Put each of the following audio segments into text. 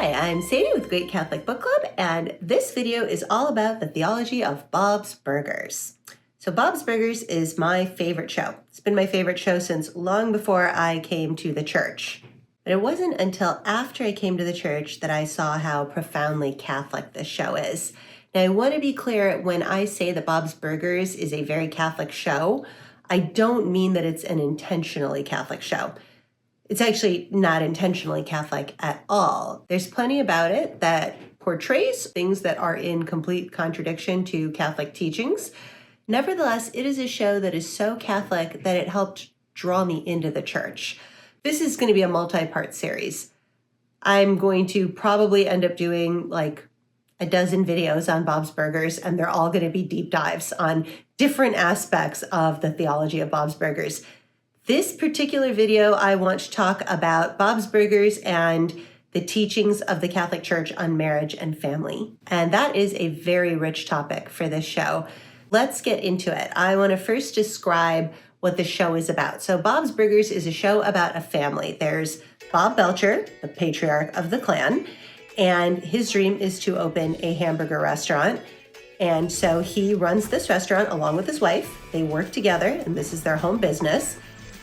Hi, I'm Sadie with Great Catholic Book Club, and this video is all about the theology of Bob's Burgers. So Bob's Burgers is my favorite show. It's been my favorite show since long before I came to the church. But it wasn't until after I came to the church that I saw how profoundly Catholic this show is. Now, I want to be clear, when I say that Bob's Burgers is a very Catholic show, I don't mean that it's an intentionally Catholic show. It's actually not intentionally Catholic at all. There's plenty about it that portrays things that are in complete contradiction to Catholic teachings. Nevertheless, it is a show that is so Catholic that it helped draw me into the church. This is going to be a multi-part series. I'm going to probably end up doing like a dozen videos on Bob's Burgers, and they're all going to be deep dives on different aspects of the theology of Bob's Burgers. This particular video, I want to talk about Bob's Burgers and the teachings of the Catholic Church on marriage and family. And that is a very rich topic for this show. Let's get into it. I want to first describe what the show is about. So Bob's Burgers is a show about a family. There's Bob Belcher, the patriarch of the clan, and his dream is to open a hamburger restaurant. And so he runs this restaurant along with his wife. They work together, and this is their home business.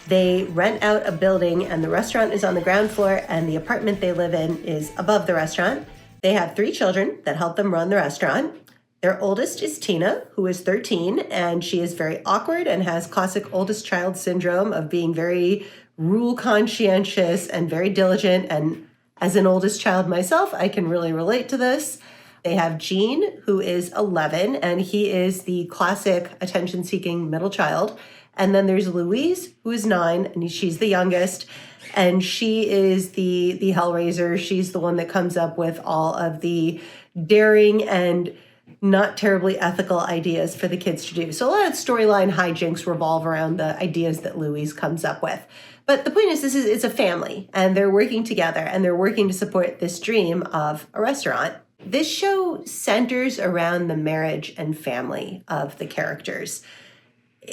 They rent out a building, and the restaurant is on the ground floor, and the apartment they live in is above the restaurant. They have 3 children that help them run the restaurant. Their oldest is Tina, who is 13, and she is very awkward and has classic oldest child syndrome of being very rule conscientious and very diligent. And as an oldest child myself, I can really relate to this. They have Gene, who is 11, and he is the classic attention-seeking middle child. And then there's Louise, who is 9, and she's the youngest, and she is the hellraiser. She's the one that comes up with all of the daring and not terribly ethical ideas for the kids to do. So a lot of storyline hijinks revolve around the ideas that Louise comes up with. But the point is, it's a family, and they're working together, and they're working to support this dream of a restaurant. This show centers around the marriage and family of the characters.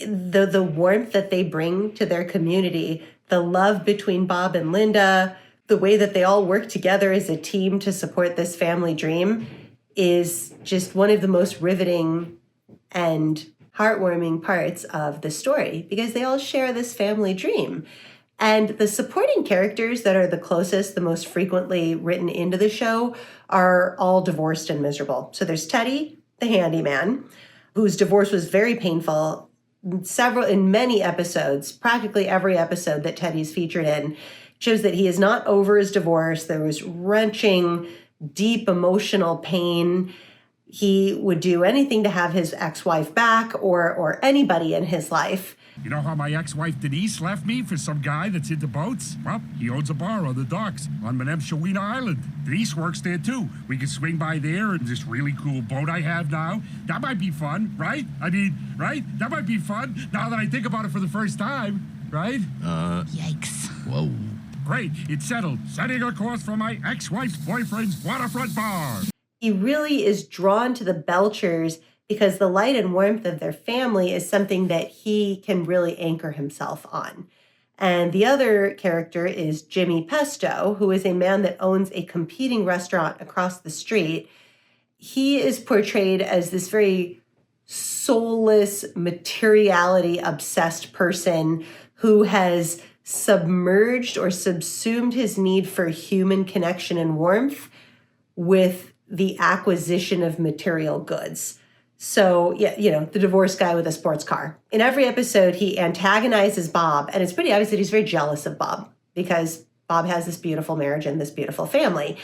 The warmth that they bring to their community, the love between Bob and Linda, the way that they all work together as a team to support this family dream is just one of the most riveting and heartwarming parts of the story, because they all share this family dream. And the supporting characters that are the closest, the most frequently written into the show, are all divorced and miserable. So there's Teddy, the handyman, whose divorce was very painful. In many episodes, practically every episode that Teddy's featured in shows that he is not over his divorce. There was wrenching, deep emotional pain. He would do anything to have his ex-wife back or anybody in his life. You know how my ex-wife Denise left me for some guy that's into boats? Well, he owns a bar on the docks on Menemshawina Island. Denise works there too. We can swing by there in this really cool boat I have now. That might be fun, right? Right? That might be fun now that I think about it for the first time, right? Yikes. Whoa. Great, it's settled. Setting a course for my ex-wife's boyfriend's waterfront bar. He really is drawn to the Belchers because the light and warmth of their family is something that he can really anchor himself on. And the other character is Jimmy Pesto, who is a man that owns a competing restaurant across the street. He is portrayed as this very soulless, materiality-obsessed person who has submerged or subsumed his need for human connection and warmth with the acquisition of material goods. So, yeah, the divorced guy with a sports car. In every episode, he antagonizes Bob, and it's pretty obvious that he's very jealous of Bob because Bob has this beautiful marriage and this beautiful family.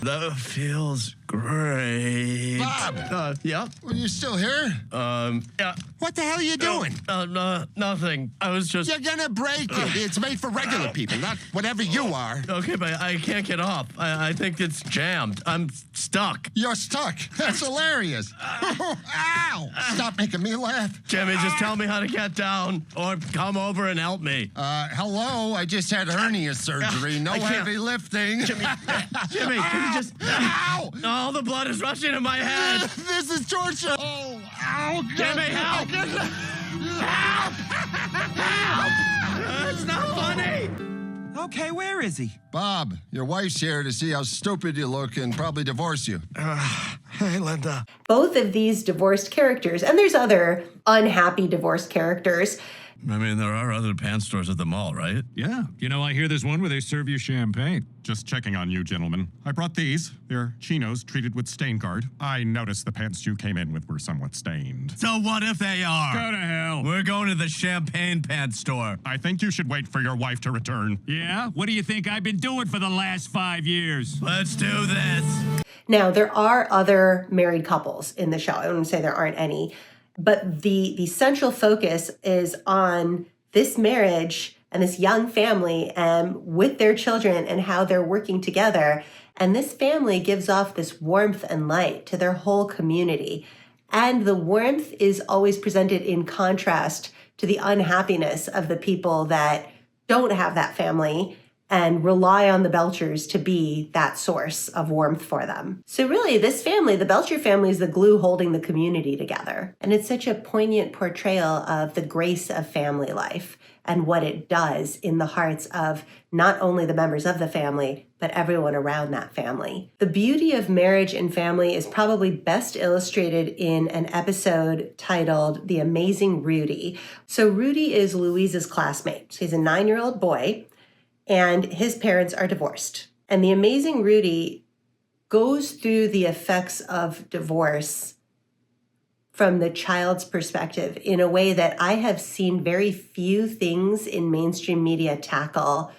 That feels great. Bob! Yeah? Well, you still here? Yeah. What the hell are you doing? Nothing. I was just... You're gonna break it. It's made for regular people, not whatever you are. Okay, but I can't get up. I think it's jammed. I'm stuck. You're stuck. That's hilarious. Ow! Stop making me laugh. Jimmy, just tell me how to get down or come over and help me. Hello. I just had hernia surgery. No heavy lifting. Jimmy, can you just... Ow! All the blood is rushing in my head. This is torture. Oh, ow. Jimmy, help! Help! Help! It's not funny! Okay, where is he? Bob, your wife's here to see how stupid you look and probably divorce you. Hey, Linda. Both of these divorced characters, and there's other unhappy divorced characters. I mean, there are other pants stores at the mall, right? Yeah. You know, I hear there's one where they serve you champagne. Just checking on you, gentlemen. I brought these. They're chinos treated with stain guard. I noticed the pants you came in with were somewhat stained. So what if they are? Go to hell. We're going to the champagne pants store. I think you should wait for your wife to return. Yeah? What do you think I've been doing for the last 5 years? Let's do this. Now, there are other married couples in the show. I wouldn't say there aren't any. But the central focus is on this marriage and this young family and with their children and how they're working together. And this family gives off this warmth and light to their whole community. And the warmth is always presented in contrast to the unhappiness of the people that don't have that family and rely on the Belchers to be that source of warmth for them. So really, this family, the Belcher family, is the glue holding the community together. And it's such a poignant portrayal of the grace of family life and what it does in the hearts of not only the members of the family, but everyone around that family. The beauty of marriage and family is probably best illustrated in an episode titled The Amazing Rudy. So Rudy is Louise's classmate. He's a 9-year-old boy, and his parents are divorced. And the amazing Rudy goes through the effects of divorce from the child's perspective in a way that I have seen very few things in mainstream media tackle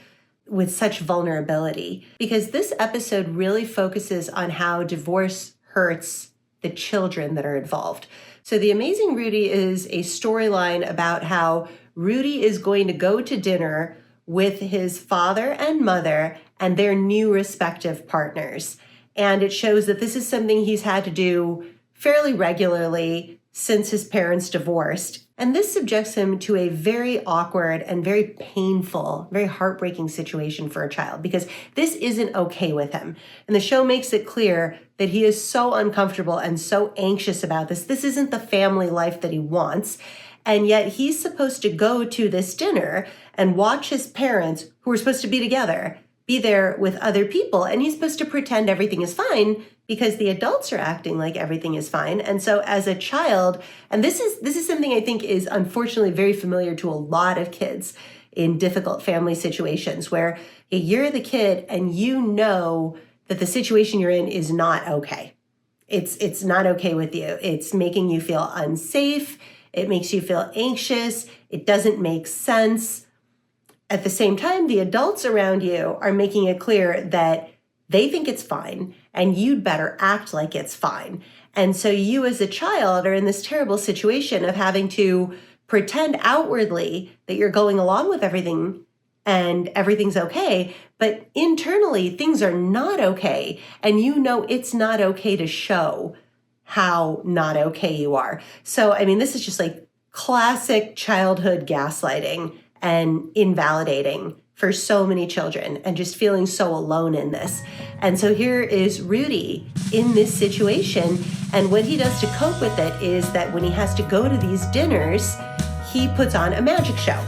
with such vulnerability. Because this episode really focuses on how divorce hurts the children that are involved. So The Amazing Rudy is a storyline about how Rudy is going to go to dinner with his father and mother and their new respective partners. And it shows that this is something he's had to do fairly regularly since his parents divorced. And this subjects him to a very awkward and very painful, very heartbreaking situation for a child because this isn't okay with him. And the show makes it clear that he is so uncomfortable and so anxious about this. This isn't the family life that he wants. And yet he's supposed to go to this dinner and watch his parents, who are supposed to be together, be there with other people. And he's supposed to pretend everything is fine because the adults are acting like everything is fine. And so as a child, and this is something I think is unfortunately very familiar to a lot of kids in difficult family situations where you're the kid and you know that the situation you're in is not okay. It's not okay with you. It's making you feel unsafe. It makes you feel anxious. It doesn't make sense. At the same time, the adults around you are making it clear that they think it's fine and you'd better act like it's fine. And so you as a child are in this terrible situation of having to pretend outwardly that you're going along with everything and everything's okay, but internally things are not okay. And you know it's not okay to show how not okay you are. So, I mean, this is just like classic childhood gaslighting and invalidating for so many children and just feeling so alone in this. And so here is Rudy in this situation. And what he does to cope with it is that when he has to go to these dinners, he puts on a magic show.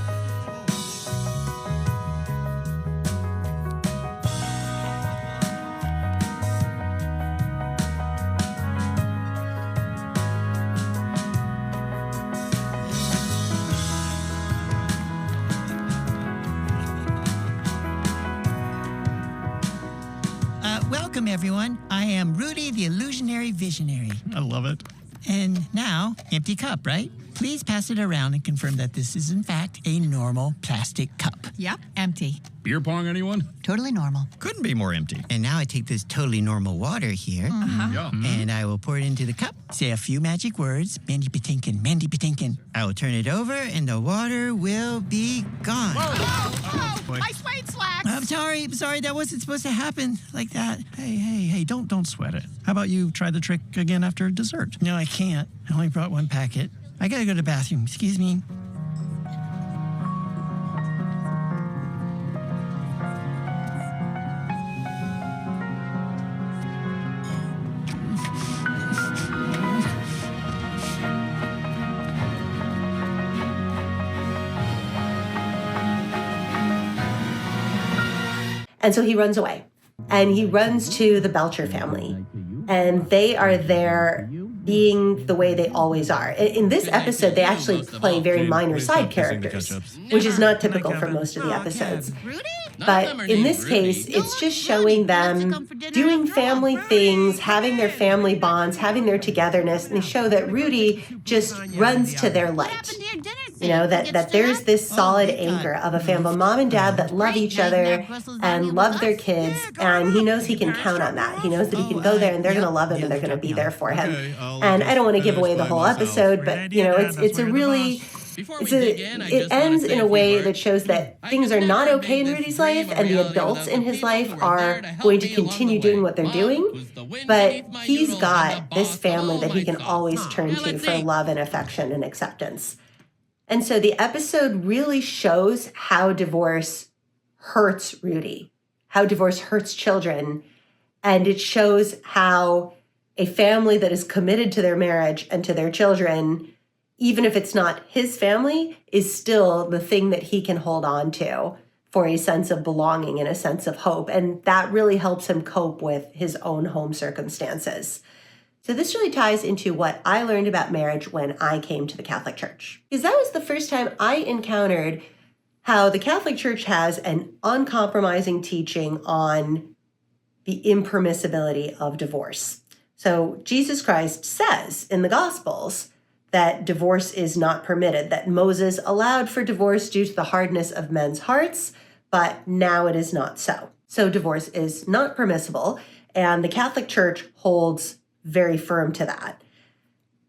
Welcome, everyone. I am Rudy, the illusionary visionary. I love it. And now, empty cup, right? Please pass it around and confirm that this is, in fact, a normal plastic cup. Yep, empty. Beer pong, anyone? Totally normal. Couldn't be more empty. And now I take this totally normal water here, Yeah. and I will pour it into the cup, say a few magic words, Mandy Patinkin, Mandy Patinkin. I will turn it over, and the water will be gone. My suede slacks! I'm sorry, that wasn't supposed to happen like that. Hey, don't sweat it. How about you try the trick again after dessert? No, I can't. I only brought one packet. I gotta go to the bathroom. Excuse me. And so he runs away. And he runs to the Belcher family. And they are there being the way they always are. In this episode, they actually play very minor side characters, which is not typical for most of the episodes. But in this case, it's just showing them doing family things, having their family bonds, having their togetherness. And they show that Rudy just runs to their light. You know, that there's this solid anchor of a family, mom and dad that love each other and love their kids. And he knows he can count on that. He knows that he can go there and they're going to love him and they're going to be there for him. And I don't want to give away the whole episode, but, you know, it's a really... It ends in a way that shows that things are not okay in Rudy's life and the adults in his life are going to continue doing what they're doing. But he's got this family that he can always turn to for love and affection and acceptance. And so the episode really shows how divorce hurts Rudy, how divorce hurts children. And it shows how a family that is committed to their marriage and to their children, even if it's not his family, is still the thing that he can hold on to for a sense of belonging and a sense of hope. And that really helps him cope with his own home circumstances. So this really ties into what I learned about marriage when I came to the Catholic Church. Because that was the first time I encountered how the Catholic Church has an uncompromising teaching on the impermissibility of divorce. So Jesus Christ says in the Gospels that divorce is not permitted, that Moses allowed for divorce due to the hardness of men's hearts, but now it is not so. So divorce is not permissible, and the Catholic Church holds very firm to that.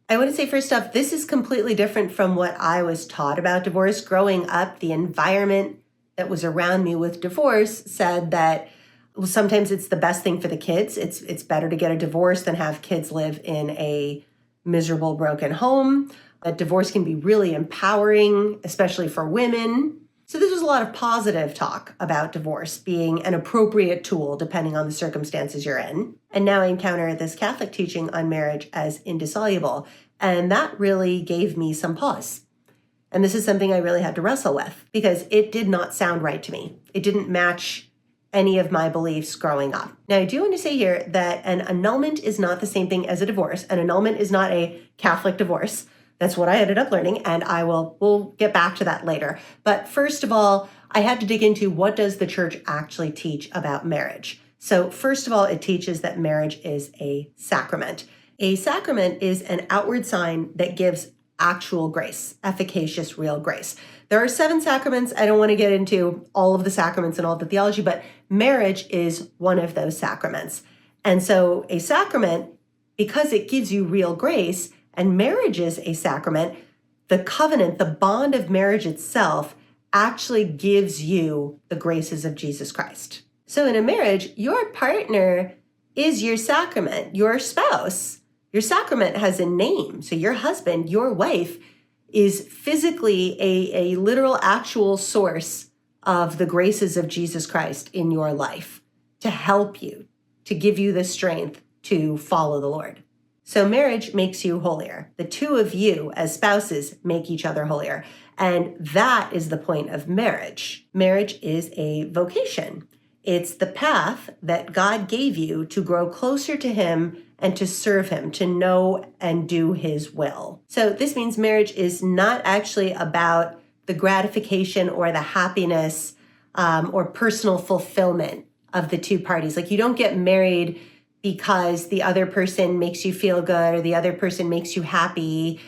I want to say first off, this is completely different from what I was taught about divorce. Growing up, the environment that was around me with divorce said that, well, sometimes it's the best thing for the kids. It's better to get a divorce than have kids live in a miserable, broken home. That divorce can be really empowering, especially for women. So this was a lot of positive talk about divorce being an appropriate tool depending on the circumstances you're in. And now I encounter this Catholic teaching on marriage as indissoluble. And that really gave me some pause. And this is something I really had to wrestle with because it did not sound right to me. It didn't match any of my beliefs growing up. Now, I do want to say here that an annulment is not the same thing as a divorce. An annulment is not a Catholic divorce. That's what I ended up learning, and we'll get back to that later. But first of all, I had to dig into what does the church actually teach about marriage. So first of all, it teaches that marriage is a sacrament. A sacrament is an outward sign that gives actual grace, efficacious, real grace. There are 7 sacraments. I don't want to get into all of the sacraments and all the theology, but marriage is one of those sacraments. And so a sacrament, because it gives you real grace, and marriage is a sacrament, the covenant, the bond of marriage itself actually gives you the graces of Jesus Christ. So in a marriage, your partner is your sacrament, your spouse. Your sacrament has a name. So your husband, your wife, is physically a literal, actual source of the graces of Jesus Christ in your life to help you, to give you the strength to follow the Lord. So marriage makes you holier. The two of you as spouses make each other holier. And that is the point of marriage. Marriage is a vocation. It's the path that God gave you to grow closer to Him and to serve Him, to know and do His will. So this means marriage is not actually about the gratification or the happiness or personal fulfillment of the two parties. Like you don't get married because the other person makes you feel good or the other person makes you happy.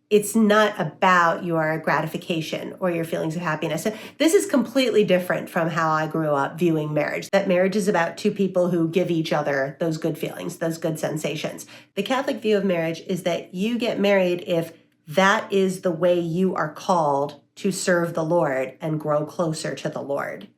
It's not about your gratification or your feelings of happiness. So this is completely different from how I grew up viewing marriage, that marriage is about two people who give each other those good feelings, those good sensations. The Catholic view of marriage is that you get married if that is the way you are called to serve the Lord and grow closer to the Lord.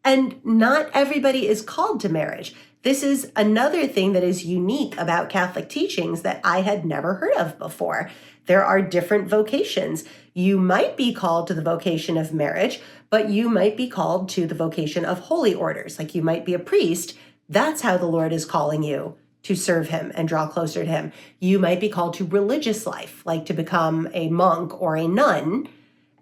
And not everybody is called to marriage. This is another thing that is unique about Catholic teachings that I had never heard of before. There are different vocations. You might be called to the vocation of marriage, but you might be called to the vocation of holy orders. Like you might be a priest. That's how the Lord is calling you to serve Him and draw closer to Him. You might be called to religious life, like to become a monk or a nun.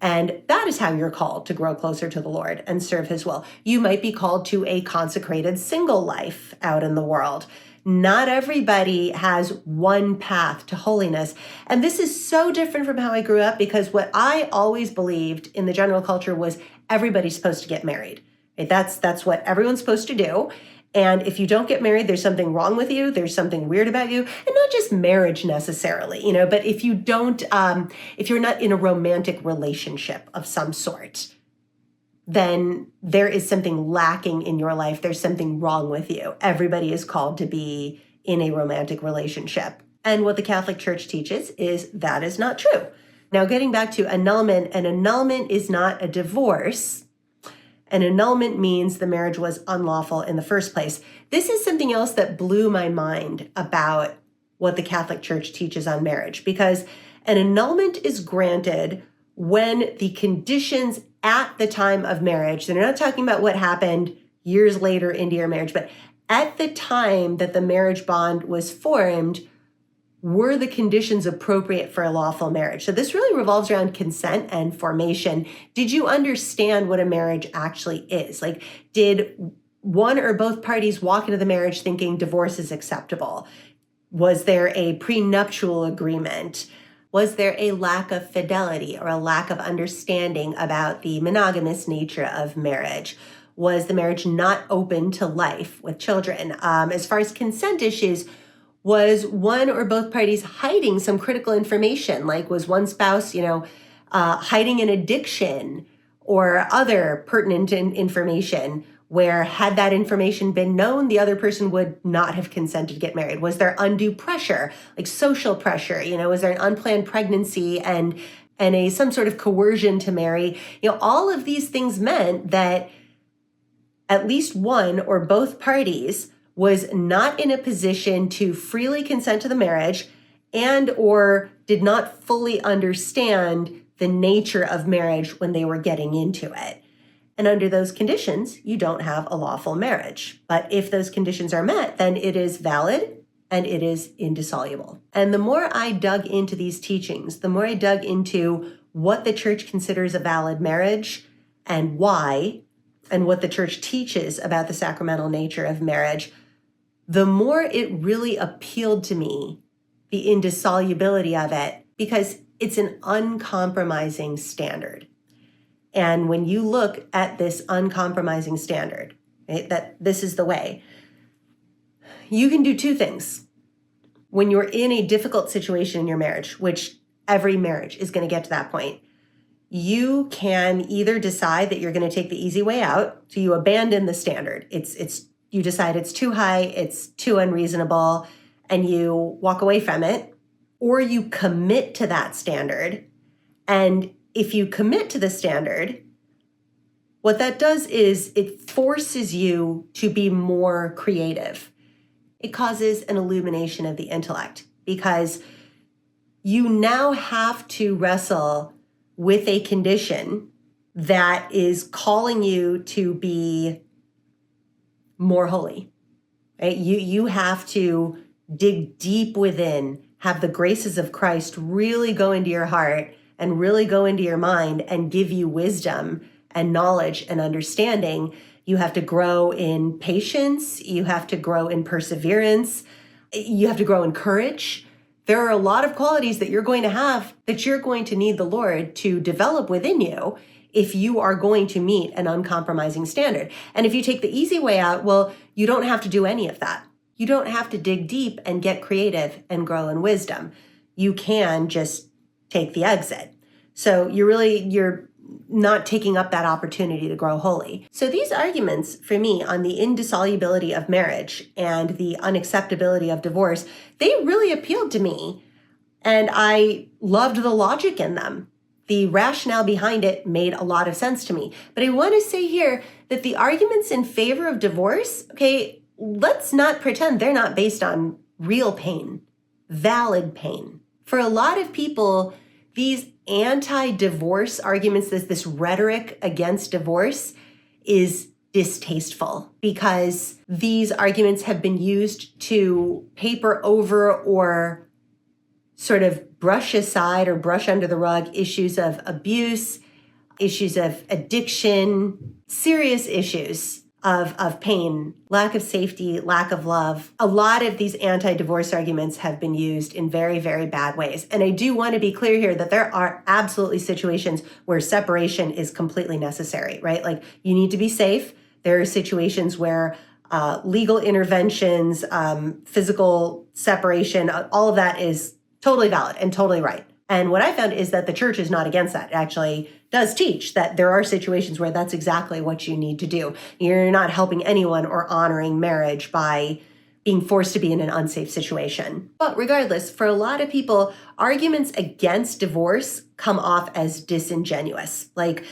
And that is how you're called to grow closer to the Lord and serve his will. You might be called to a consecrated single life out in the world. Not everybody has one path to holiness. And this is so different from how I grew up, because what I always believed in the general culture was everybody's supposed to get married. Right? That's what everyone's supposed to do. And if you don't get married, there's something wrong with you. There's something weird about you. And not just marriage necessarily, but if you don't, if you're not in a romantic relationship of some sort, then there is something lacking in your life. There's something wrong with you. Everybody is called to be in a romantic relationship. And what the Catholic Church teaches is that is not true. Now, getting back to annulment, an annulment is not a divorce. An annulment means the marriage was unlawful in the first place. This is something else that blew my mind about what the Catholic Church teaches on marriage, because an annulment is granted when the conditions at the time of marriage, they're not talking about what happened years later into your marriage, but at the time that the marriage bond was formed, were the conditions appropriate for a lawful marriage? So this really revolves around consent and formation. Did you understand what a marriage actually is? Like, did one or both parties walk into the marriage thinking divorce is acceptable? Was there a prenuptial agreement? Was there a lack of fidelity or a lack of understanding about the monogamous nature of marriage? Was the marriage not open to life with children? As far as consent issues, was one or both parties hiding some critical information? Like, was one spouse, hiding an addiction or other pertinent information where, had that information been known, the other person would not have consented to get married? Was there undue pressure, like social pressure? Was there an unplanned pregnancy and some sort of coercion to marry? All of these things meant that at least one or both parties was not in a position to freely consent to the marriage and or did not fully understand the nature of marriage when they were getting into it. And under those conditions, you don't have a lawful marriage. But if those conditions are met, then it is valid and it is indissoluble. And the more I dug into these teachings, the more I dug into what the church considers a valid marriage and why, and what the church teaches about the sacramental nature of marriage, the more it really appealed to me, the indissolubility of it, because it's an uncompromising standard. And when you look at this uncompromising standard, right, that this is the way, you can do two things. When you're in a difficult situation in your marriage, which every marriage is going to get to that point, you can either decide that you're going to take the easy way out, so you abandon the standard. You decide it's too high, it's too unreasonable, and you walk away from it, or you commit to that standard. And if you commit to the standard, what that does is it forces you to be more creative. It causes an illumination of the intellect, because you now have to wrestle with a condition that is calling you to be more holy, right? You have to dig deep within, have the graces of Christ really go into your heart and really go into your mind and give you wisdom and knowledge and understanding. You have to grow in patience. You have to grow in perseverance. You have to grow in courage. There are a lot of qualities that you're going to have that you're going to need the Lord to develop within you if you are going to meet an uncompromising standard. And if you take the easy way out, well, you don't have to do any of that. You don't have to dig deep and get creative and grow in wisdom. You can just take the exit. So you're not taking up that opportunity to grow holy. So these arguments for me on the indissolubility of marriage and the unacceptability of divorce, they really appealed to me. And I loved the logic in them. The rationale behind it made a lot of sense to me. But I want to say here that the arguments in favor of divorce, okay, let's not pretend they're not based on real pain, valid pain. For a lot of people, these anti-divorce arguments, this rhetoric against divorce is distasteful, because these arguments have been used to paper over or sort of brush aside or brush under the rug issues of abuse issues of addiction, serious issues of pain, lack of safety, lack of love. A lot of these anti-divorce arguments have been used in very, very bad ways. And I do want to be clear here that there are absolutely situations where separation is completely necessary, right? Like you need to be safe. There are situations where legal interventions, physical separation, all of that is totally valid and totally right. And what I found is that the church is not against that. It actually does teach that there are situations where that's exactly what you need to do. You're not helping anyone or honoring marriage by being forced to be in an unsafe situation. But regardless, for a lot of people, arguments against divorce come off as disingenuous. Like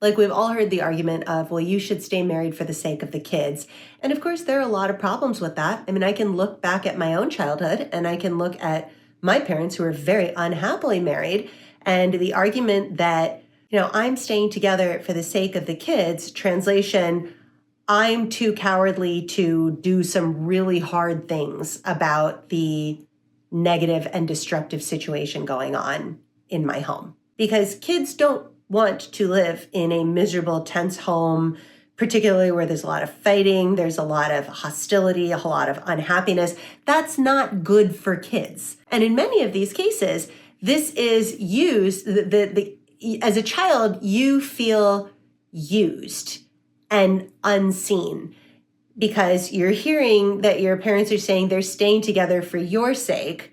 we've all heard the argument of, well, you should stay married for the sake of the kids. And of course, there are a lot of problems with that. I mean, I can look back at my own childhood and I can look at my parents who were very unhappily married. And the argument that, I'm staying together for the sake of the kids, translation, I'm too cowardly to do some really hard things about the negative and destructive situation going on in my home. Because kids don't want to live in a miserable, tense home, particularly where there's a lot of fighting, there's a lot of hostility, a whole lot of unhappiness. That's not good for kids. And in many of these cases, this is used, as a child, you feel used and unseen because you're hearing that your parents are saying they're staying together for your sake,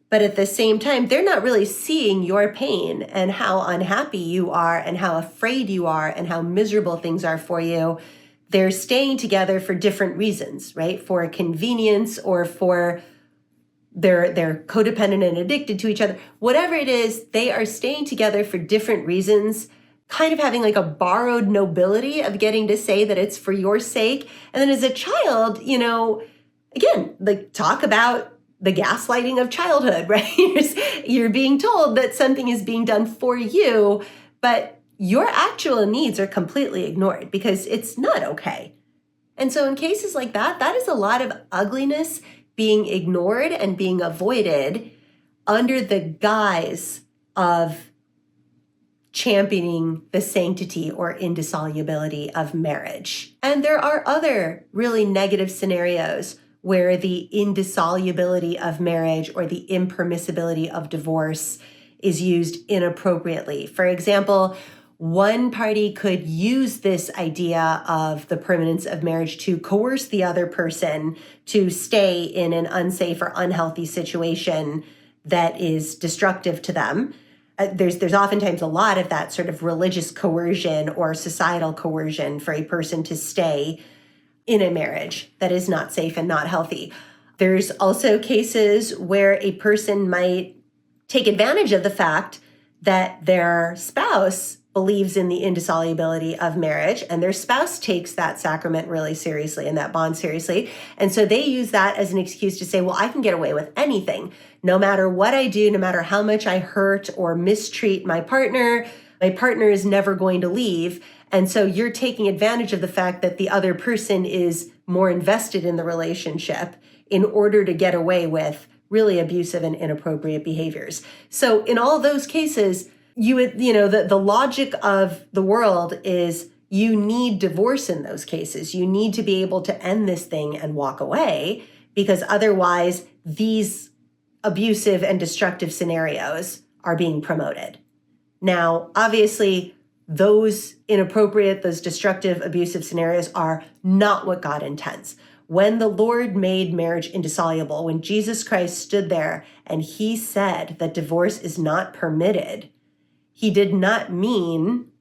but at the same time, they're not really seeing your pain and how unhappy you are and how afraid you are and how miserable things are for you. They're staying together for different reasons, right? For convenience or for they're codependent and addicted to each other. Whatever it is, they are staying together for different reasons, kind of having like a borrowed nobility of getting to say that it's for your sake. And then as a child, again, like talk about the gaslighting of childhood, right? You're being told that something is being done for you, but your actual needs are completely ignored because it's not okay. And so in cases like that, that is a lot of ugliness being ignored and being avoided under the guise of championing the sanctity or indissolubility of marriage. And there are other really negative scenarios where the indissolubility of marriage or the impermissibility of divorce is used inappropriately. For example, one party could use this idea of the permanence of marriage to coerce the other person to stay in an unsafe or unhealthy situation that is destructive to them. There's oftentimes a lot of that sort of religious coercion or societal coercion for a person to stay in a marriage that is not safe and not healthy. There's also cases where a person might take advantage of the fact that their spouse believes in the indissolubility of marriage and their spouse takes that sacrament really seriously and that bond seriously. And so they use that as an excuse to say, well, I can get away with anything. No matter what I do, no matter how much I hurt or mistreat my partner is never going to leave. And so you're taking advantage of the fact that the other person is more invested in the relationship in order to get away with really abusive and inappropriate behaviors. So in all those cases, the logic of the world is you need divorce in those cases. You need to be able to end this thing and walk away because otherwise these abusive and destructive scenarios are being promoted. Now, obviously, those inappropriate, those destructive, abusive scenarios are not what God intends. When the Lord made marriage indissoluble, when Jesus Christ stood there and he said that divorce is not permitted, he did not mean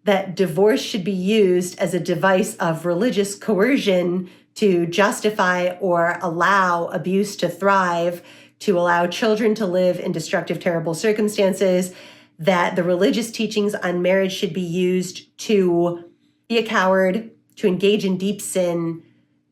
that divorce should be used as a device of religious coercion to justify or allow abuse to thrive, to allow children to live in destructive, terrible circumstances, that the religious teachings on marriage should be used to be a coward, to engage in deep sin,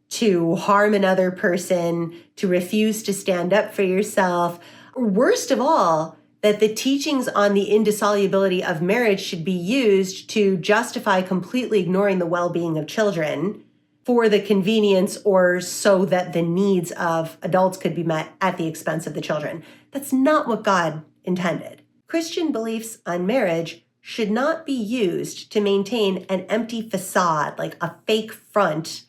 to harm another person, to refuse to stand up for yourself. Worst of all, that the teachings on the indissolubility of marriage should be used to justify completely ignoring the well-being of children for the convenience or so that the needs of adults could be met at the expense of the children. That's not what God intended. Christian beliefs on marriage should not be used to maintain an empty facade, like a fake front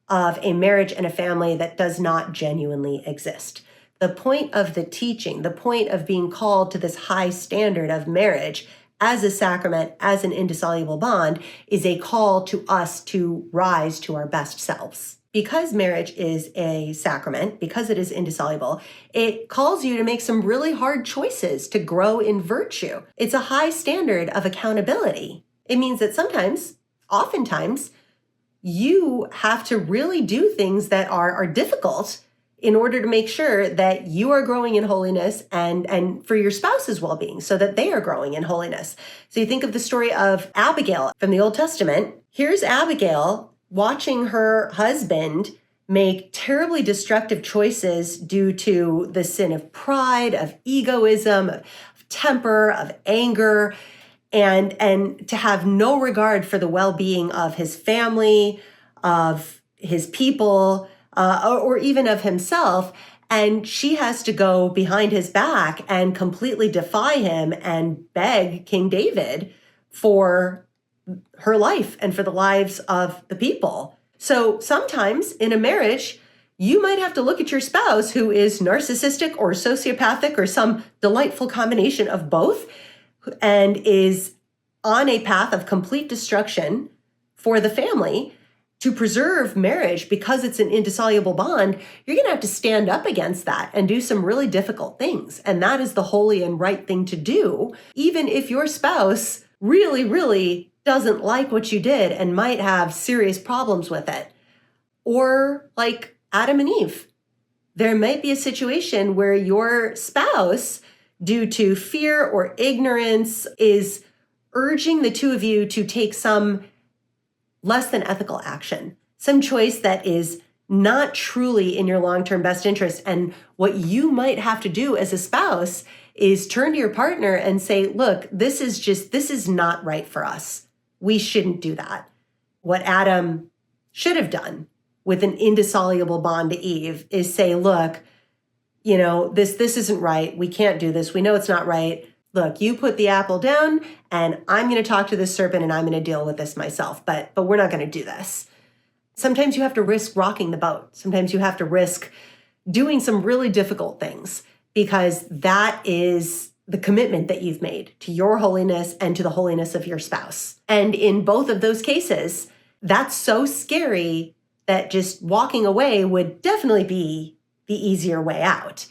of a marriage and a family that does not genuinely exist. The point of the teaching, the point of being called to this high standard of marriage as a sacrament, as an indissoluble bond, is a call to us to rise to our best selves. Because marriage is a sacrament, because it is indissoluble, it calls you to make some really hard choices to grow in virtue. It's a high standard of accountability. It means that sometimes, oftentimes, you have to really do things that are difficult in order to make sure that you are growing in holiness and for your spouse's well-being so that they are growing in holiness. So you think of the story of Abigail from the Old Testament. Here's Abigail watching her husband make terribly destructive choices due to the sin of pride, of egoism, of temper, of anger, and to have no regard for the well-being of his family, of his people, or even of himself. And she has to go behind his back and completely defy him and beg King David for her life and for the lives of the people. So sometimes in a marriage, you might have to look at your spouse who is narcissistic or sociopathic or some delightful combination of both and is on a path of complete destruction for the family. To preserve marriage, because it's an indissoluble bond, you're going to have to stand up against that and do some really difficult things. And that is the holy and right thing to do, even if your spouse really, really doesn't like what you did and might have serious problems with it. Or like Adam and Eve, there might be a situation where your spouse, due to fear or ignorance, is urging the two of you to take some less than ethical action, some choice that is not truly in your long-term best interest. And what you might have to do as a spouse is turn to your partner and say, look, this is not right for us. We shouldn't do that. What Adam should have done with an indissoluble bond to Eve is say, look, this isn't right. We can't do this. We know it's not right. Look, you put the apple down and I'm going to talk to this serpent and I'm going to deal with this myself, but we're not going to do this. Sometimes you have to risk rocking the boat. Sometimes you have to risk doing some really difficult things because that is the commitment that you've made to your holiness and to the holiness of your spouse. And in both of those cases, that's so scary that just walking away would definitely be the easier way out.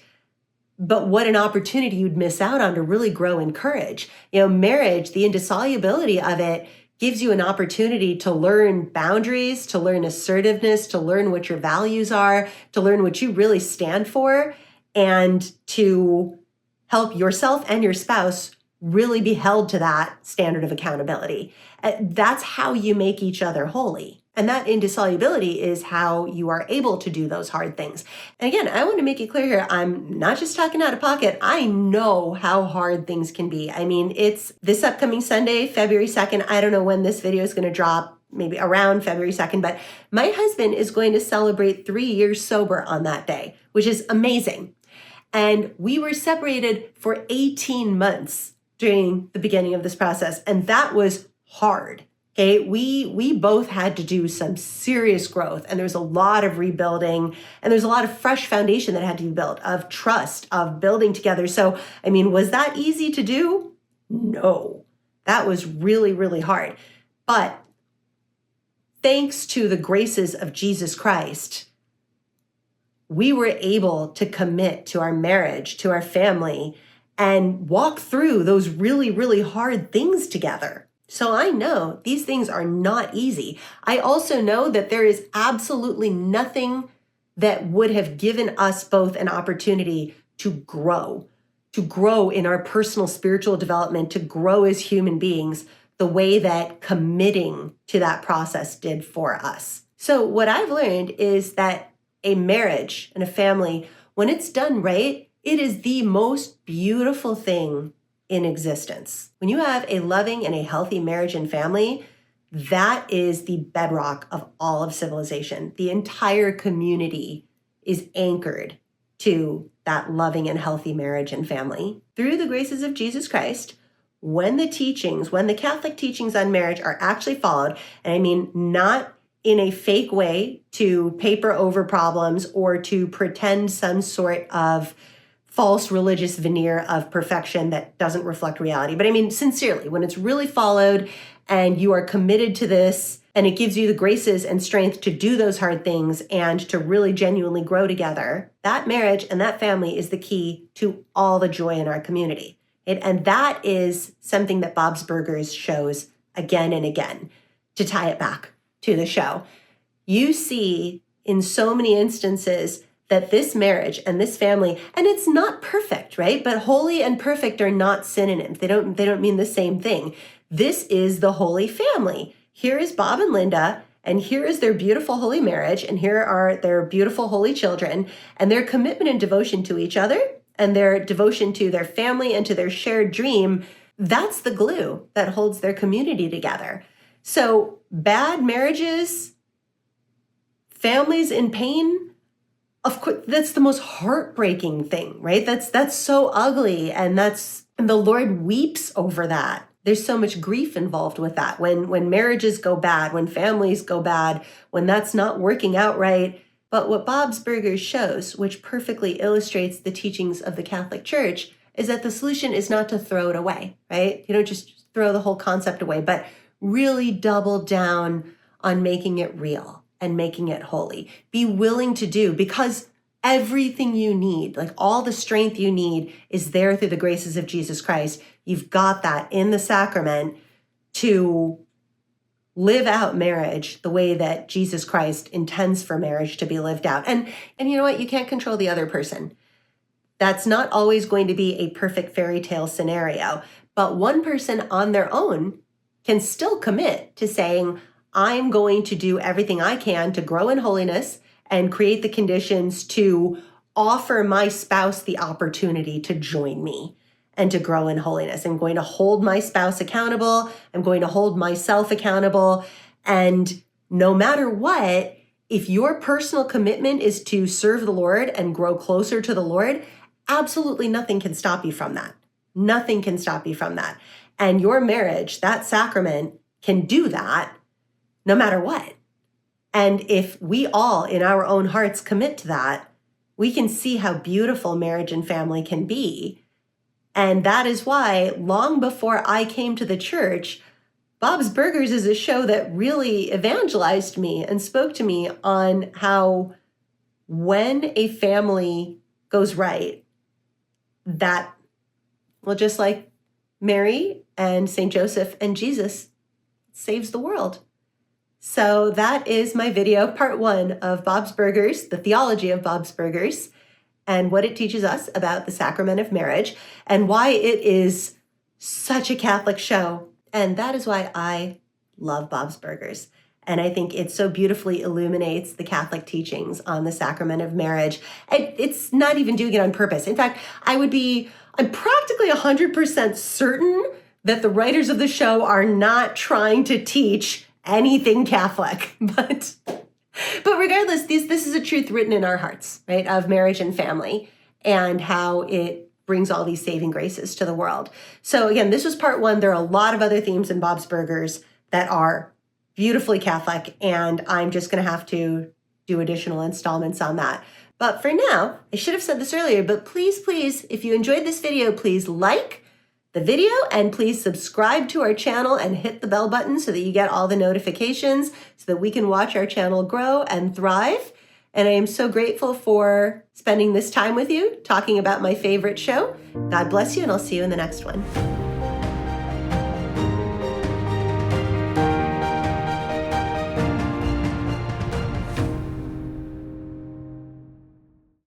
But what an opportunity you'd miss out on to really grow in courage. Marriage, the indissolubility of it gives you an opportunity to learn boundaries, to learn assertiveness, to learn what your values are, to learn what you really stand for, and to help yourself and your spouse really be held to that standard of accountability. That's how you make each other holy. And that indissolubility is how you are able to do those hard things. And again, I want to make it clear here, I'm not just talking out of pocket. I know how hard things can be. I mean, it's this upcoming Sunday, February 2nd. I don't know when this video is going to drop, maybe around February 2nd, but my husband is going to celebrate 3 years sober on that day, which is amazing. And we were separated for 18 months during the beginning of this process. And that was hard. Okay, we both had to do some serious growth, and there's a lot of rebuilding, and there's a lot of fresh foundation that had to be built of trust, of building together. So, I mean, was that easy to do? No, that was really, really hard. But thanks to the graces of Jesus Christ, we were able to commit to our marriage, to our family, and walk through those really, really hard things together. So I know these things are not easy. I also know that there is absolutely nothing that would have given us both an opportunity to grow in our personal spiritual development, to grow as human beings the way that committing to that process did for us. So what I've learned is that a marriage and a family, when it's done right, it is the most beautiful thing in existence. When you have a loving and a healthy marriage and family, that is the bedrock of all of civilization. The entire community is anchored to that loving and healthy marriage and family. Through the graces of Jesus Christ, when the Catholic teachings on marriage are actually followed, and I mean not in a fake way to paper over problems or to pretend some sort of false religious veneer of perfection that doesn't reflect reality. But I mean, sincerely, when it's really followed and you are committed to this and it gives you the graces and strength to do those hard things and to really genuinely grow together, that marriage and that family is the key to all the joy in our community. And that is something that Bob's Burgers shows again and again. To tie it back to the show, you see in so many instances that this marriage and this family, and it's not perfect, right? But holy and perfect are not synonyms. They don't mean the same thing. This is the holy family. Here is Bob and Linda, and here is their beautiful holy marriage, and here are their beautiful holy children, and their commitment and devotion to each other, and their devotion to their family and to their shared dream. That's the glue that holds their community together. So bad marriages, families in pain, of course, that's the most heartbreaking thing, right? That's so ugly, and the Lord weeps over that. There's so much grief involved with that. When marriages go bad, when families go bad, when that's not working out right. But what Bob's Burgers shows, which perfectly illustrates the teachings of the Catholic Church, is that the solution is not to throw it away, right? You don't just throw the whole concept away, but really double down on making it real and making it holy. Be willing to do, because everything you need, like all the strength you need, is there through the graces of Jesus Christ. You've got that in the sacrament to live out marriage the way that Jesus Christ intends for marriage to be lived out. And you know what? You can't control the other person. That's not always going to be a perfect fairy tale scenario, but one person on their own can still commit to saying, I'm going to do everything I can to grow in holiness and create the conditions to offer my spouse the opportunity to join me and to grow in holiness. I'm going to hold my spouse accountable. I'm going to hold myself accountable. And no matter what, if your personal commitment is to serve the Lord and grow closer to the Lord, absolutely nothing can stop you from that. Nothing can stop you from that. And your marriage, that sacrament, can do that no matter what. And if we all in our own hearts commit to that, we can see how beautiful marriage and family can be. And that is why, long before I came to the church, Bob's Burgers is a show that really evangelized me and spoke to me on how when a family goes right, that, well, just like Mary and St. Joseph and Jesus, saves the world. So that is my video, part 1 of Bob's Burgers, the theology of Bob's Burgers, and what it teaches us about the sacrament of marriage and why it is such a Catholic show. And that is why I love Bob's Burgers. And I think it so beautifully illuminates the Catholic teachings on the sacrament of marriage. And it's not even doing it on purpose. In fact, I'm practically 100% certain that the writers of the show are not trying to teach anything Catholic. But regardless, this is a truth written in our hearts, right, of marriage and family and how it brings all these saving graces to the world. So again, this was part 1. There are a lot of other themes in Bob's Burgers that are beautifully Catholic, and I'm just going to have to do additional installments on that. But for now, I should have said this earlier, but please, if you enjoyed this video, please like the video and please subscribe to our channel and hit the bell button so that you get all the notifications so that we can watch our channel grow and thrive. And I am so grateful for spending this time with you, talking about my favorite show. God bless you, and I'll see you in the next one.